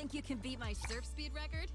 Think you can beat my surf speed record?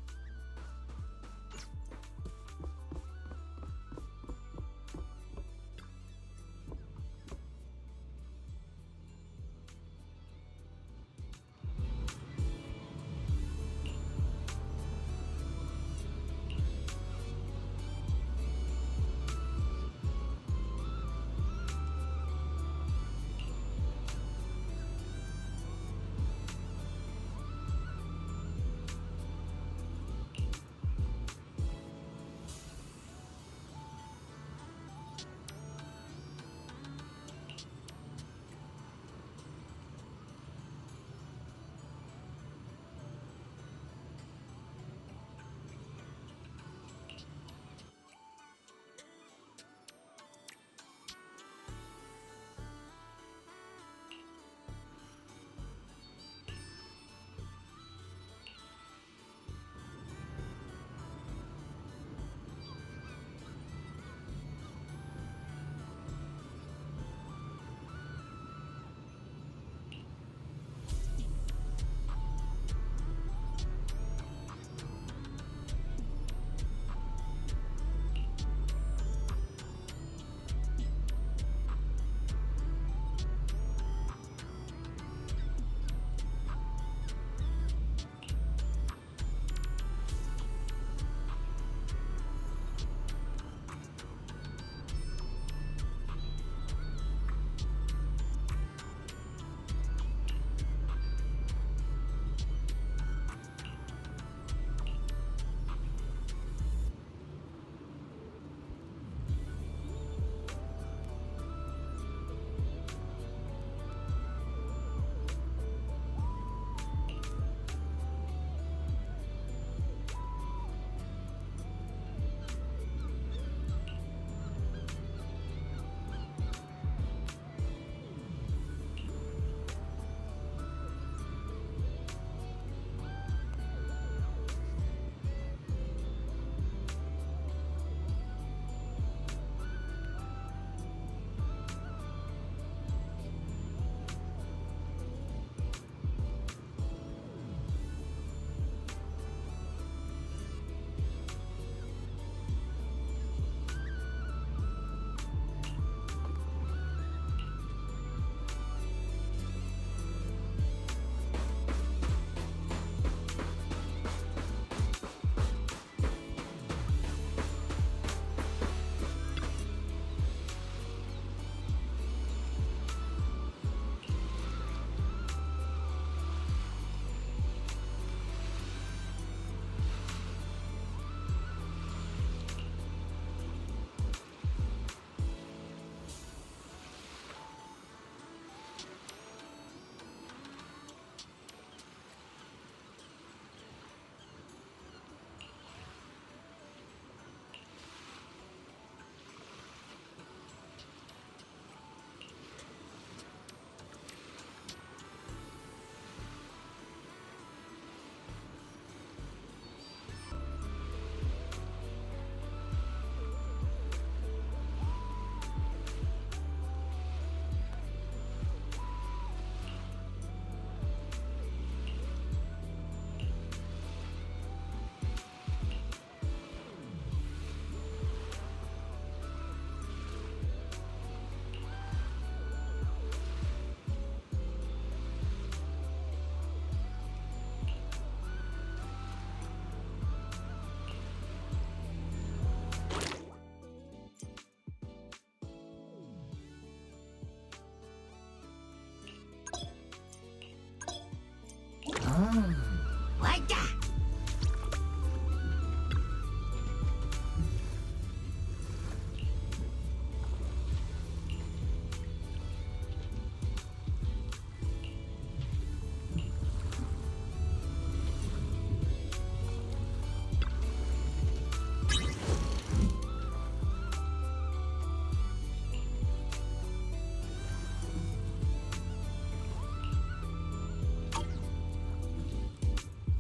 Like that.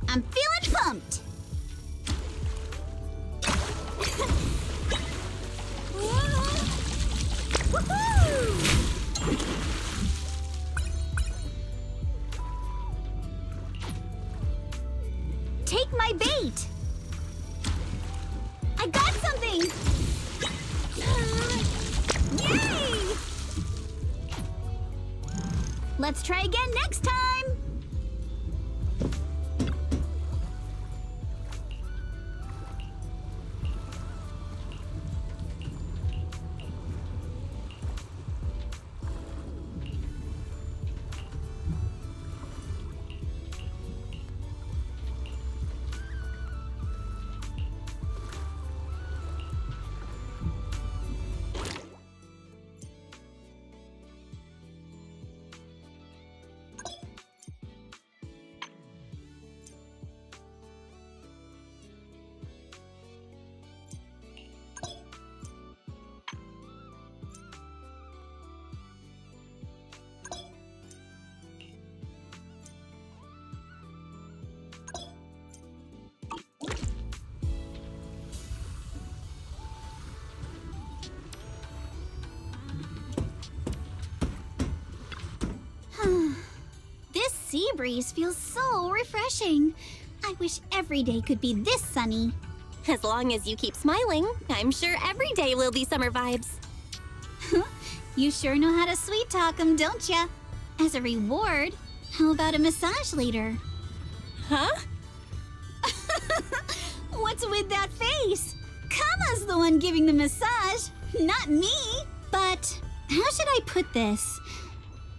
I'm feeling pumped. Woohoo! take my bait! I got something! Yay! Let's try again next time! This sea breeze feels so refreshing. I wish every day could be this sunny. As long as you keep smiling, I'm sure every day will be summer vibes. You sure know how to sweet talk 'em, don't ya? As a reward, how about a massage later? Huh? What's with that face? Kama's the one giving the massage, not me. But how should I put this?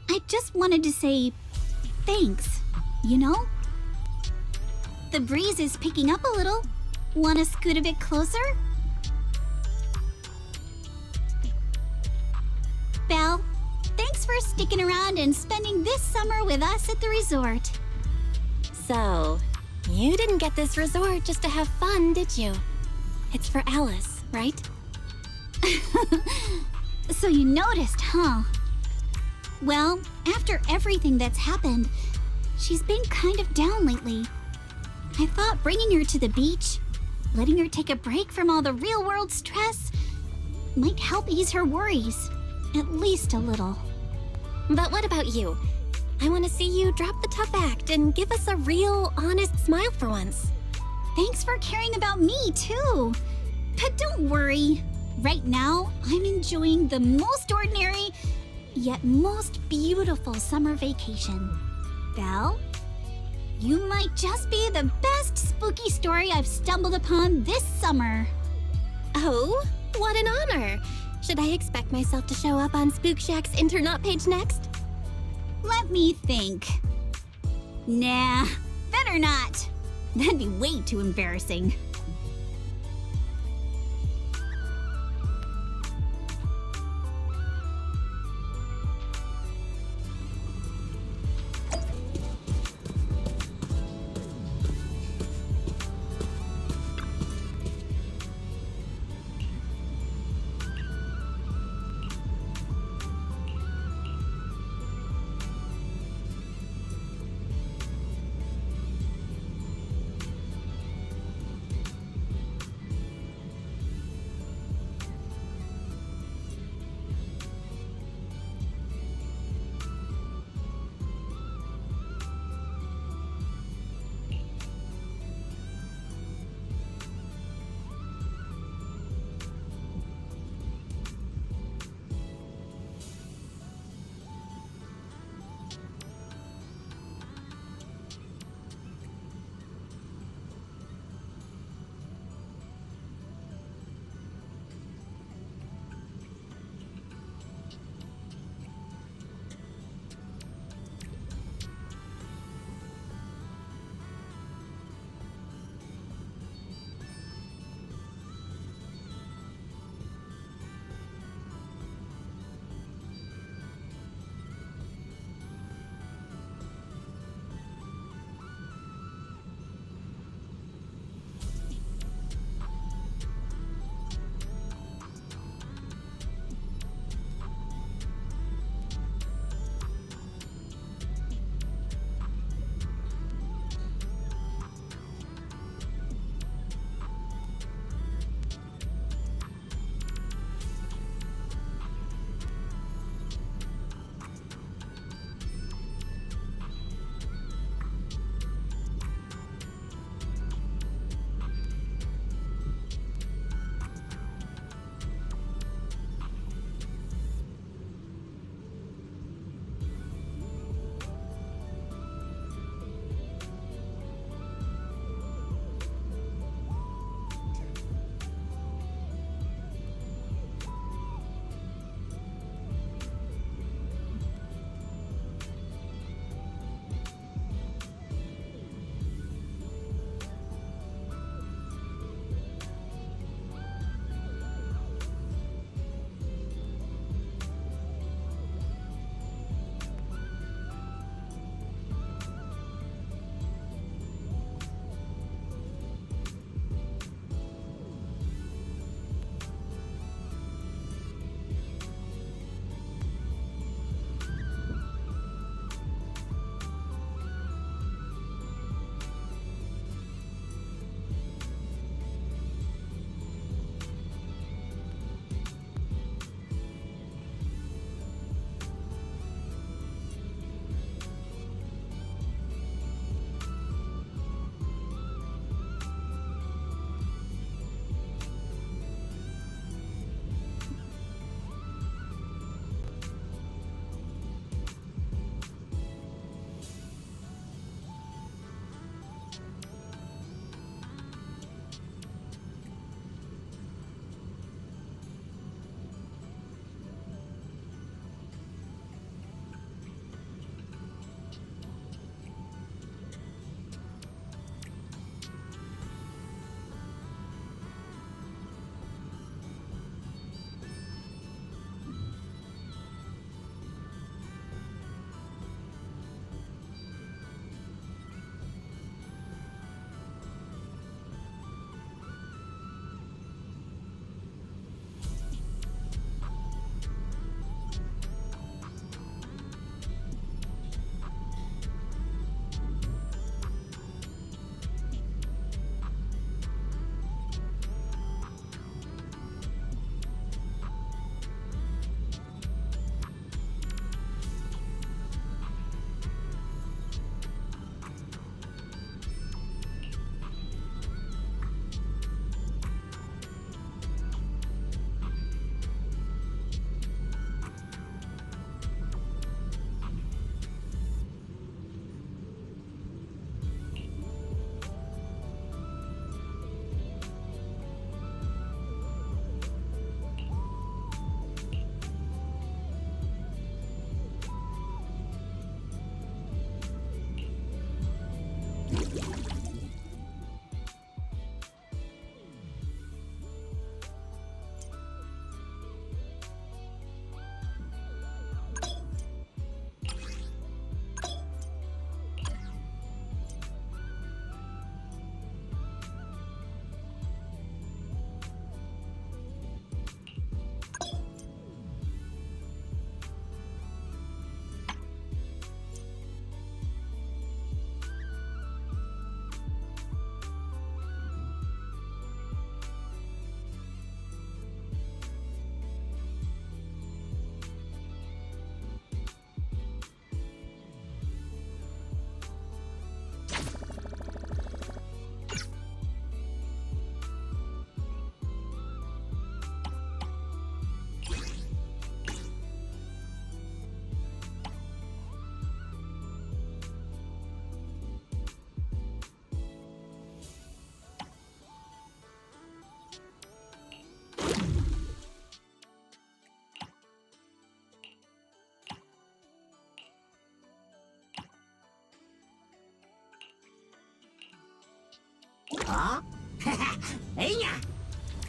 I just wanted to say thanks, you know? The breeze is picking up a little. Want to scoot a bit closer? Belle, thanks for sticking around and spending this summer with us at the resort. So, you didn't get this resort just to have fun, did you? It's for Alice, right? So you noticed, huh? Well, after everything that's happened, she's been kind of down lately. I thought bringing her to the beach, letting her take a break from all the real-world stress, might help ease her worries, at least a little. But what about you? I want to see you drop the tough act and give us a real, honest smile for once. Thanks for caring about me, too. But don't worry. Right now, I'm enjoying the most ordinary, yet most beautiful summer vacation. Belle, you might just be the best spooky story I've stumbled upon this summer. Oh, what an honor! Should I expect myself to show up on Spook Shack's Internaut page next? Let me think. Nah, better not. That'd be way too embarrassing.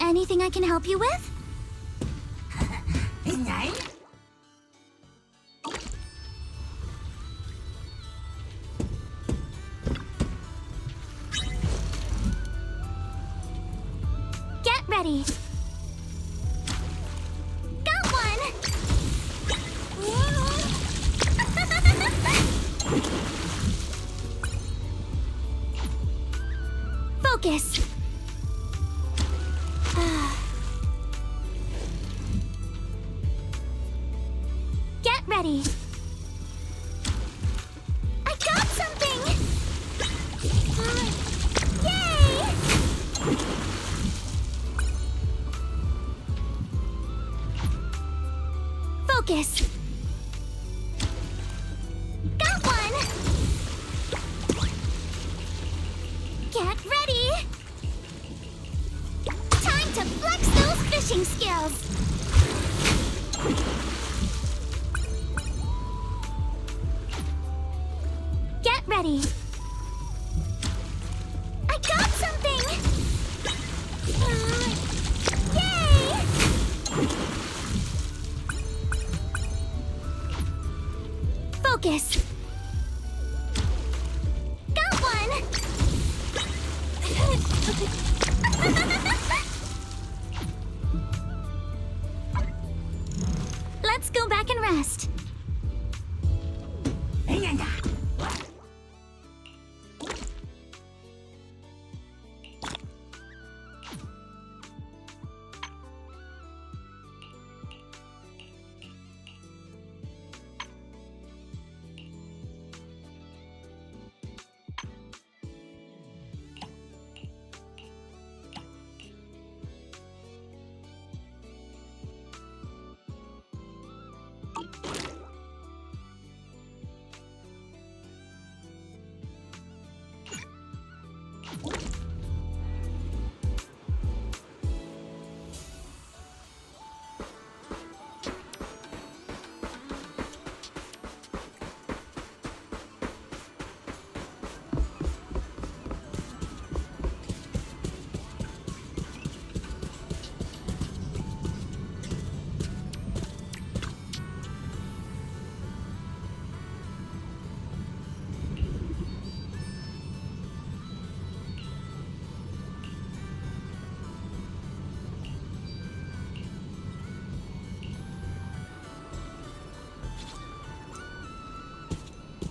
Anything I can help you with? Get ready. Got one! Focus. Get ready. I got something! Yay! Focus. Got one! Get ready! Time to flex those fishing skills! Get ready! I got something! Yay! Focus! Got one! Let's go back and rest.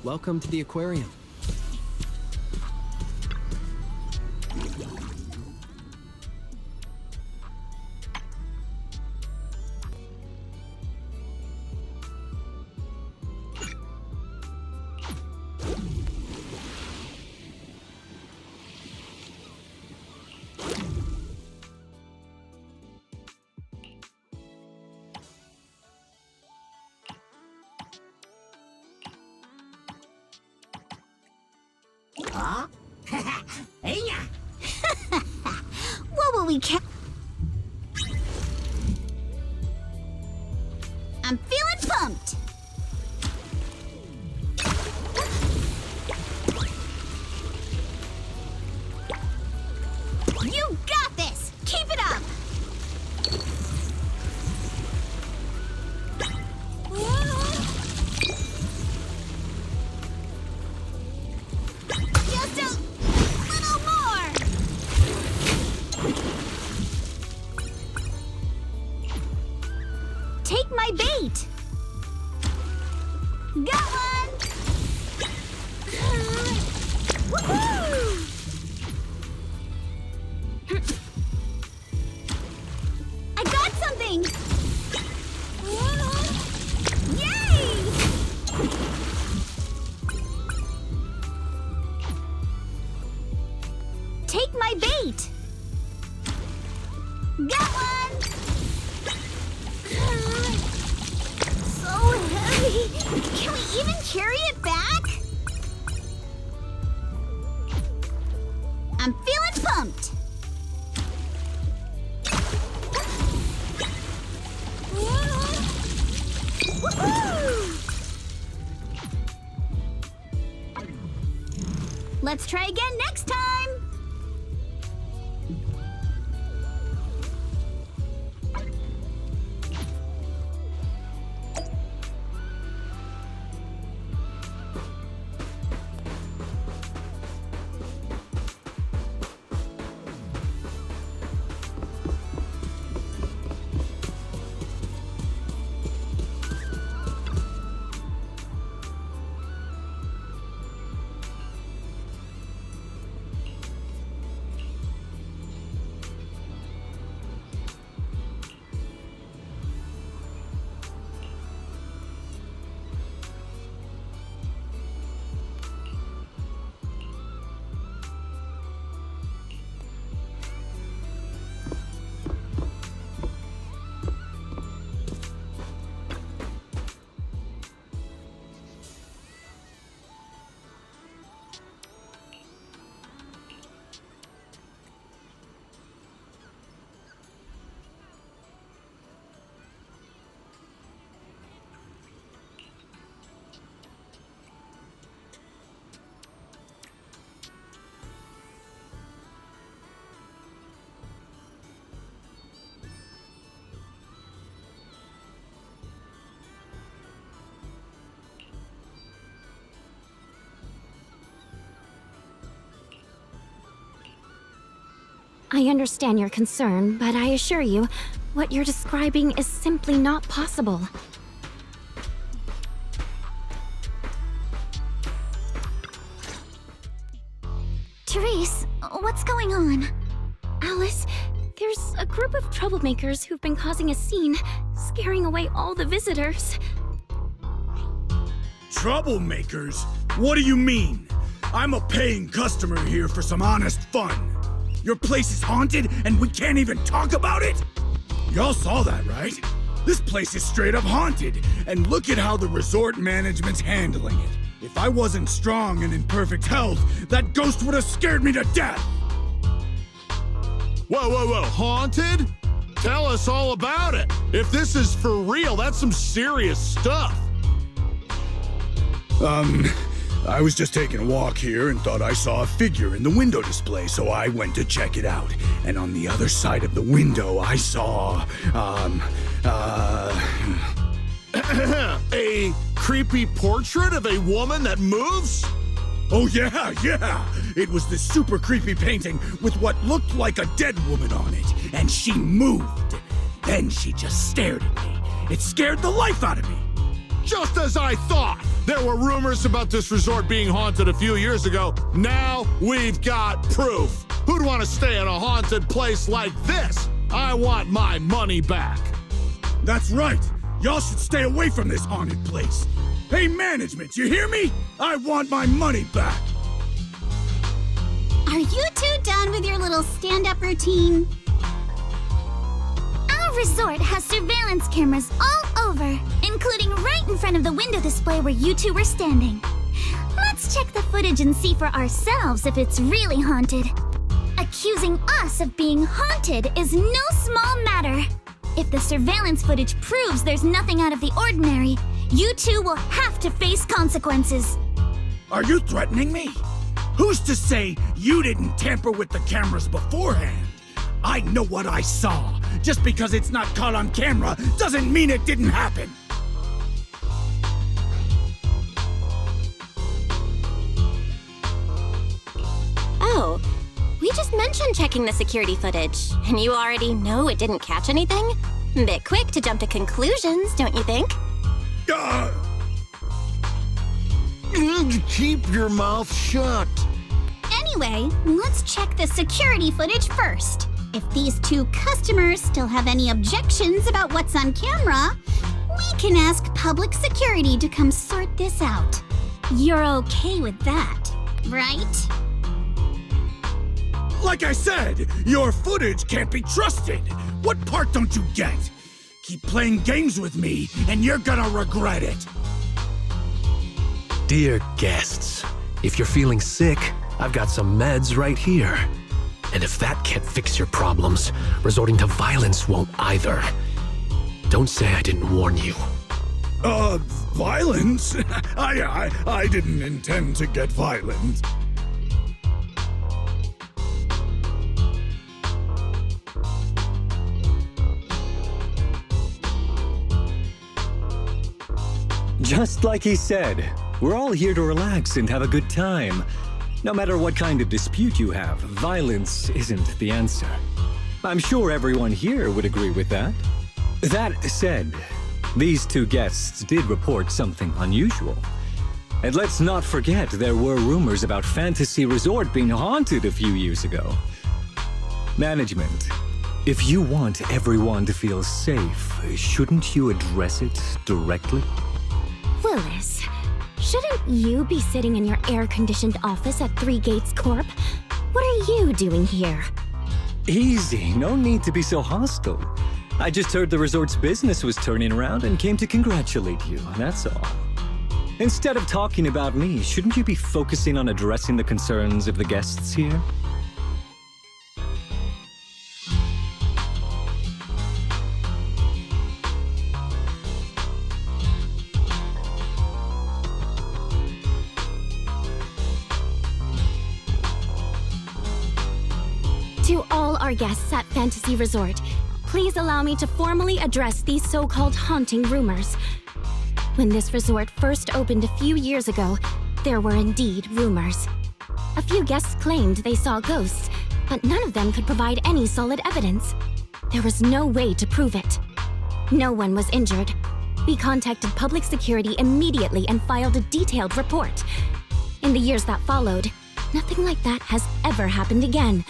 Welcome to the aquarium. What will we ca- I'm feeling pumped! You got this! Keep it up! Just a little more! Take my bait! Got one! Woohoo! I got something! Yay! Take my bait! Got one! So heavy! Can we even carry it back? I'm feeling pumped! Woohoo! Let's try again next time! I understand your concern, but I assure you, what you're describing is simply not possible. Therese, what's going on? Alice, there's a group of troublemakers who've been causing a scene, scaring away all the visitors. Troublemakers? What do you mean? I'm a paying customer here for some honest fun. Your place is haunted and we can't even talk about it? Y'all saw that, right? This place is straight up haunted, and look at how the resort management's handling it. If I wasn't strong and in perfect health, that ghost would have scared me to death! Whoa, haunted? Tell us all about it. If this is for real, that's some serious stuff. I was just taking a walk here and thought I saw a figure in the window display, so I went to check it out. And on the other side of the window, I saw, A creepy portrait of a woman that moves? Oh yeah! It was this super creepy painting with what looked like a dead woman on it, and she moved. Then she just stared at me. It scared the life out of me. Just as I thought! There were rumors about this resort being haunted a few years ago. Now we've got proof. Who'd want to stay in a haunted place like this? I want my money back. That's right. Y'all should stay away from this haunted place. Hey, management, you hear me? I want my money back. Are you two done with your little stand-up routine? Our resort has surveillance cameras all over, including right in front of the window display where you two were standing. Let's check the footage and see for ourselves if it's really haunted. Accusing us of being haunted is no small matter. If the surveillance footage proves there's nothing out of the ordinary, you two will have to face consequences. Are you threatening me? Who's to say you didn't tamper with the cameras beforehand? I know what I saw. Just because it's not caught on camera doesn't mean it didn't happen. Oh, we just mentioned checking the security footage, and you already know it didn't catch anything? Bit quick to jump to conclusions, don't you think? Keep your mouth shut. Anyway, let's check the security footage first. If these two customers still have any objections about what's on camera, we can ask public security to come sort this out. You're okay with that, right? Like I said, your footage can't be trusted. What part don't you get? Keep playing games with me, and you're gonna regret it. Dear guests, if you're feeling sick, I've got some meds right here. And if that can't fix your problems, resorting to violence won't either. Don't say I didn't warn you. Violence? I didn't intend to get violent. Just like he said, we're all here to relax and have a good time. No matter what kind of dispute you have, violence isn't the answer. I'm sure everyone here would agree with that. That said, these two guests did report something unusual. And let's not forget there were rumors about Fantasy Resort being haunted a few years ago. Management, if you want everyone to feel safe, shouldn't you address it directly? Willis, shouldn't you be sitting in your air-conditioned office at Three Gates Corp? What are you doing here? Easy, no need to be so hostile. I just heard the resort's business was turning around and came to congratulate you, that's all. Instead of talking about me, shouldn't you be focusing on addressing the concerns of the guests here? To all our guests at Fantasy Resort, please allow me to formally address these so-called haunting rumors. When this resort first opened a few years ago, there were indeed rumors. A few guests claimed they saw ghosts, but none of them could provide any solid evidence. There was no way to prove it. No one was injured. We contacted public security immediately and filed a detailed report. In the years that followed, nothing like that has ever happened again.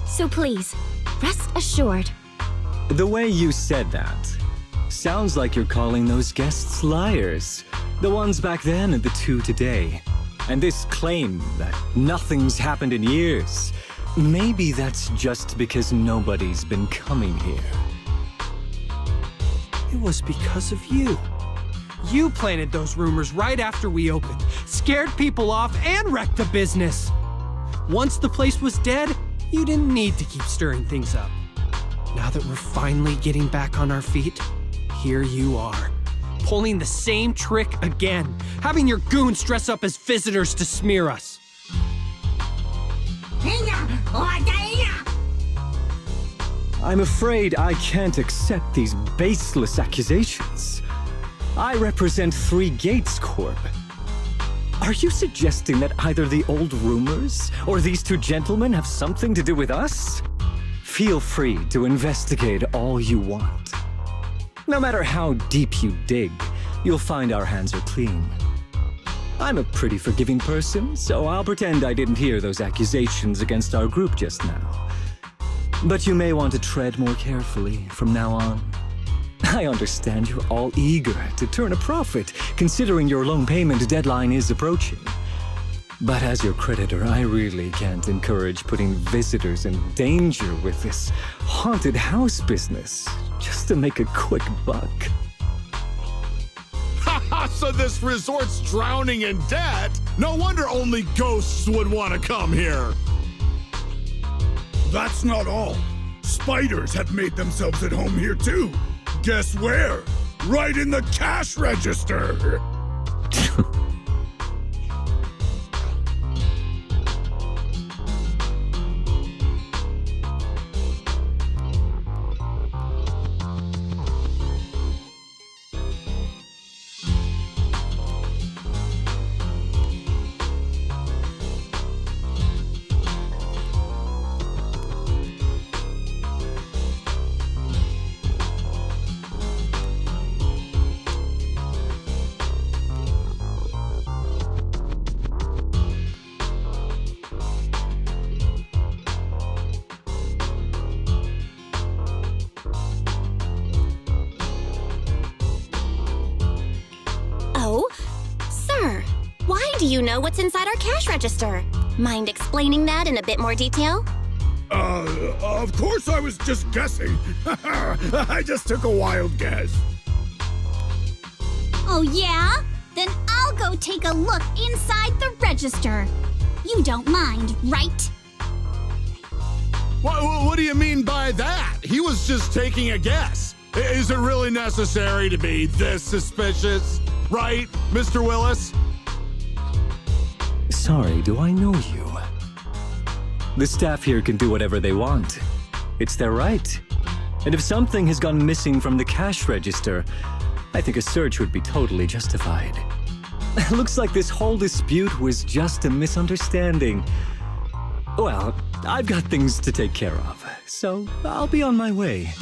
So please, rest assured. The way you said that sounds like you're calling those guests liars. The ones back then and the two today. And this claim that nothing's happened in years, maybe that's just because nobody's been coming here. It was because of you. You planted those rumors right after we opened, scared people off, and wrecked the business. Once the place was dead, you didn't need to keep stirring things up. Now that we're finally getting back on our feet, here you are, pulling the same trick again, having your goons dress up as visitors to smear us. I'm afraid I can't accept these baseless accusations. I represent Three Gates Corp. Are you suggesting that either the old rumors or these two gentlemen have something to do with us? Feel free to investigate all you want. No matter how deep you dig, you'll find our hands are clean. I'm a pretty forgiving person, so I'll pretend I didn't hear those accusations against our group just now. But you may want to tread more carefully from now on. I understand you're all eager to turn a profit, considering your loan payment deadline is approaching. But as your creditor, I really can't encourage putting visitors in danger with this haunted house business, just to make a quick buck. So this resort's drowning in debt? No wonder only ghosts would want to come here. That's not all. Spiders have made themselves at home here too. Guess where? Right in the cash register. Do you know what's inside our cash register? Mind explaining that in a bit more detail? Of course I was just guessing. I just took a wild guess. Oh yeah? Then I'll go take a look inside the register. You don't mind, right? What do you mean by that? He was just taking a guess. Is it really necessary to be this suspicious? Right, Mr. Willis? Sorry, do I know you? The staff here can do whatever they want. It's their right. And if something has gone missing from the cash register, I think a search would be totally justified. Looks like this whole dispute was just a misunderstanding. Well, I've got things to take care of, so I'll be on my way.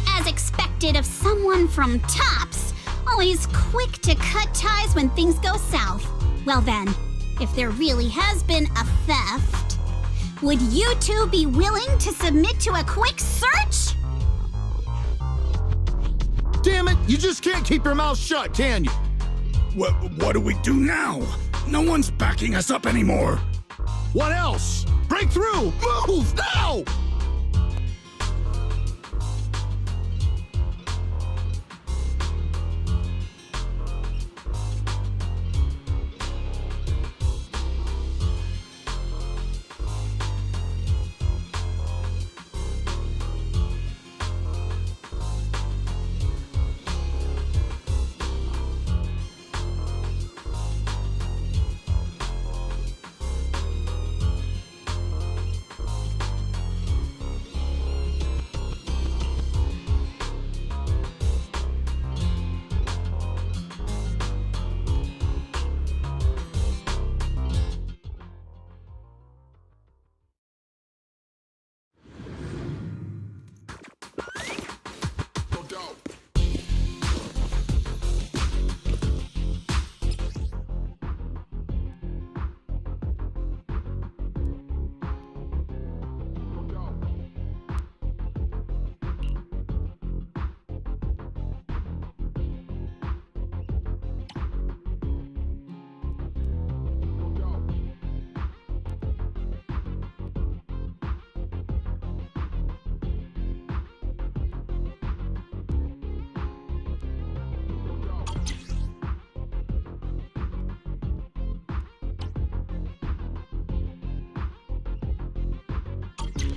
As expected of someone from Tops, always quick to cut ties when things go south. Well then, if there really has been a theft, would you two be willing to submit to a quick search? Damn it, you just can't keep your mouth shut, can you? What do we do now? No one's backing us up anymore. What else? Break through! Move now!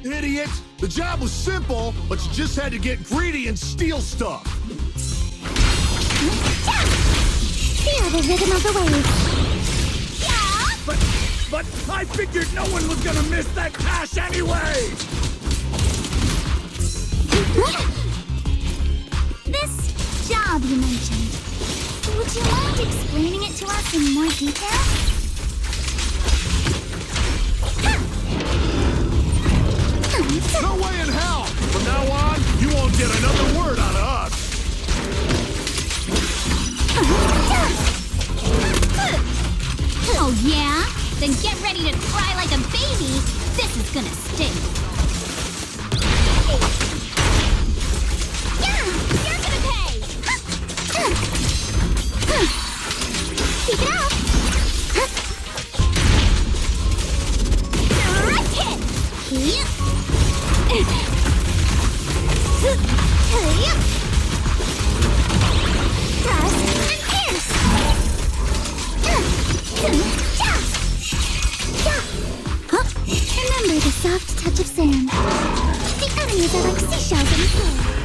idiot! The job was simple, but you just had to get greedy and steal stuff. Feel the rhythm of the waves. But I figured no one was gonna miss that cash anyway! This job you mentioned, would you mind explaining it to us in more detail? No way in hell! From now on, you won't get another word out of us! Oh yeah? Then get ready to cry like a baby. This is gonna sting. Yeah, you're gonna pay. Keep it up. Direct hit. Thrust and pierce. Remember the soft touch of sand. The enemies are like seashells in the floor.